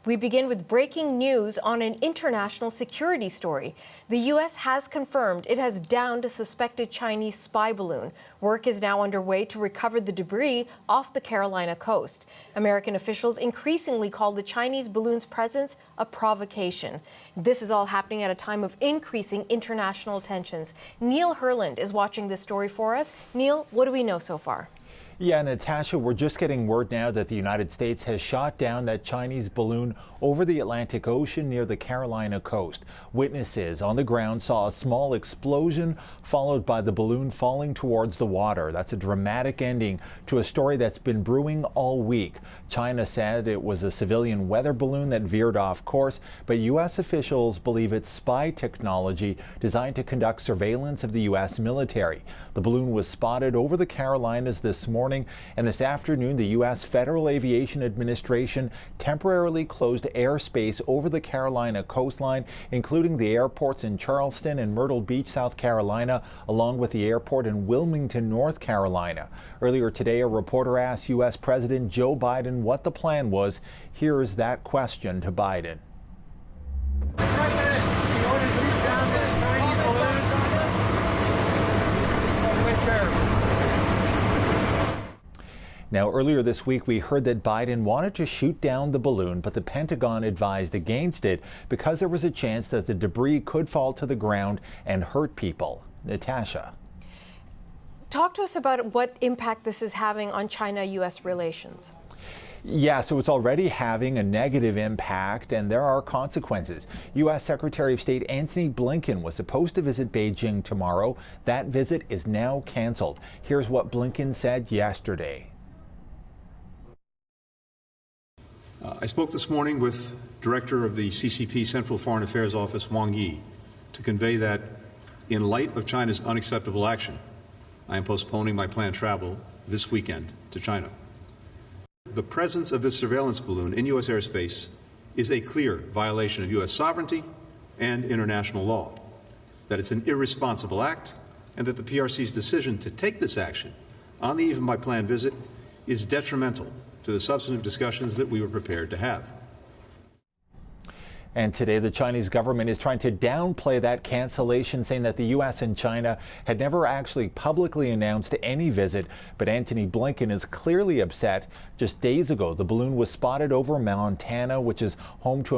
We begin with breaking news on an international security story. The U.S. has confirmed it has downed a suspected Chinese spy balloon. Work is now underway to recover the debris off the Carolina coast. American officials increasingly call the Chinese balloon's presence a provocation. This is all happening at a time of increasing international tensions. Neil Herland is watching this story for us. Neil, what do we know so far? Yeah, Natasha, we're just getting word now that the United States has shot down that Chinese balloon over the Atlantic Ocean near the Carolina coast. Witnesses on the ground saw a small explosion followed by the balloon falling towards the water. That's a dramatic ending to a story that's been brewing all week. China said it was a civilian weather balloon that veered off course, but U.S. officials believe it's spy technology designed to conduct surveillance of the U.S. military. The balloon was spotted over the Carolinas this morning, and this afternoon the U.S. Federal Aviation Administration temporarily closed airspace over the Carolina coastline, including the airports in Charleston and Myrtle Beach, South Carolina, along with the airport in Wilmington, North Carolina. Earlier today, a reporter asked U.S. President Joe Biden what the plan was. Here is that question to Biden. Now, earlier this week, we heard that Biden wanted to shoot down the balloon, but the Pentagon advised against it because there was a chance that the debris could fall to the ground and hurt people. Natasha. Talk to us about what impact this is having on China-U.S. relations. Yeah, so it's already having a negative impact, and there are consequences. U.S. Secretary of State Antony Blinken was supposed to visit Beijing tomorrow. That visit is now canceled. Here's what Blinken said yesterday. I spoke this morning with Director of the CCP Central Foreign Affairs Office, Wang Yi, to convey that in light of China's unacceptable action, I am postponing my planned travel this weekend to China. The presence of this surveillance balloon in U.S. airspace is a clear violation of U.S. sovereignty and international law, that it's an irresponsible act, and that the PRC's decision to take this action on the eve of my planned visit is detrimental to the substantive discussions that we were prepared to have. And today, the Chinese government is trying to downplay that cancellation, saying that the U.S. and China had never actually publicly announced any visit. But Antony Blinken is clearly upset. Just days ago, the balloon was spotted over Montana, which is home to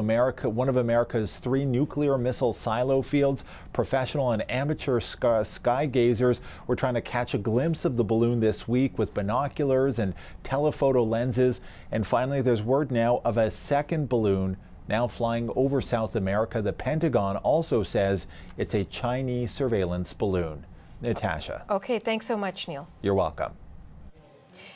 one of America's 3 nuclear missile silo fields. Professional and amateur sky gazers were trying to catch a glimpse of the balloon this week with binoculars and telephoto lenses. And finally, there's word now of a second balloon now flying over South America. The Pentagon also says it's a Chinese surveillance balloon. Natasha. Okay, thanks so much, Neil. You're welcome.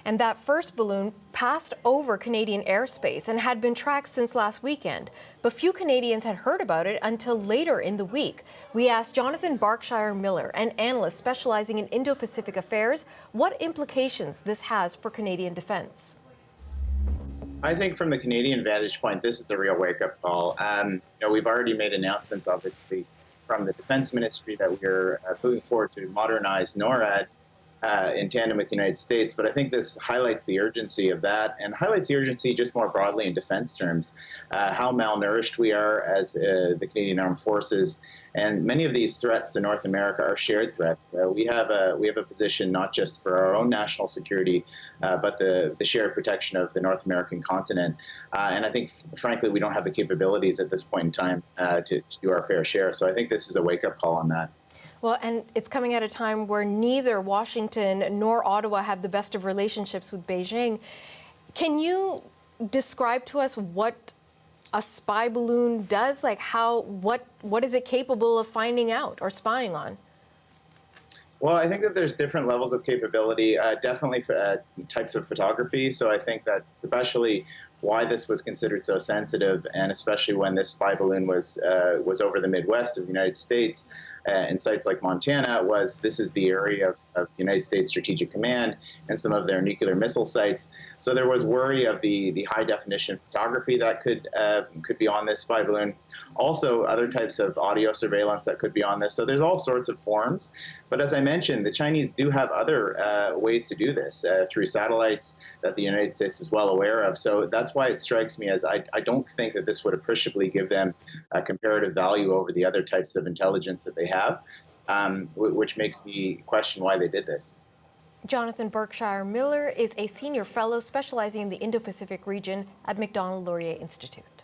And that first balloon passed over Canadian airspace and had been tracked since last weekend. But few Canadians had heard about it until later in the week. We asked Jonathan Berkshire Miller, an analyst specializing in Indo-Pacific affairs, what implications this has for Canadian defense. I think from the Canadian vantage point, this is a real wake-up call. We've already made announcements, obviously, from the Defense Ministry that we're moving forward to modernize NORAD in tandem with the United States. But I think this highlights the urgency of that and highlights the urgency just more broadly in defense terms, how malnourished we are as the Canadian Armed Forces. And many of these threats to North America are shared threats. We have a position not just for our own national security, but the shared protection of the North American continent. And I think, frankly, we don't have the capabilities at this point in time to do our fair share. So I think this is a wake-up call on that. Well, and it's coming at a time where neither Washington nor Ottawa have the best of relationships with Beijing. Can you describe to us what a spy balloon does? Like what is it capable of finding out or spying on? Well, I think that there's different levels of capability, definitely for types of photography. So I think that especially why this was considered so sensitive, and especially when this spy balloon was over the Midwest of the United States, in sites like Montana, was this is the area of the United States Strategic Command and some of their nuclear missile sites. So there was worry of the high definition photography that could be on this spy balloon. Also, other types of audio surveillance that could be on this. So there's all sorts of forms. But as I mentioned, the Chinese do have other ways to do this through satellites that the United States is well aware of. So that's why it strikes me as I don't think that this would appreciably give them a comparative value over the other types of intelligence that they have, which makes me question why they did this. Jonathan Berkshire Miller is a senior fellow specializing in the Indo-Pacific region at Macdonald-Laurier Institute.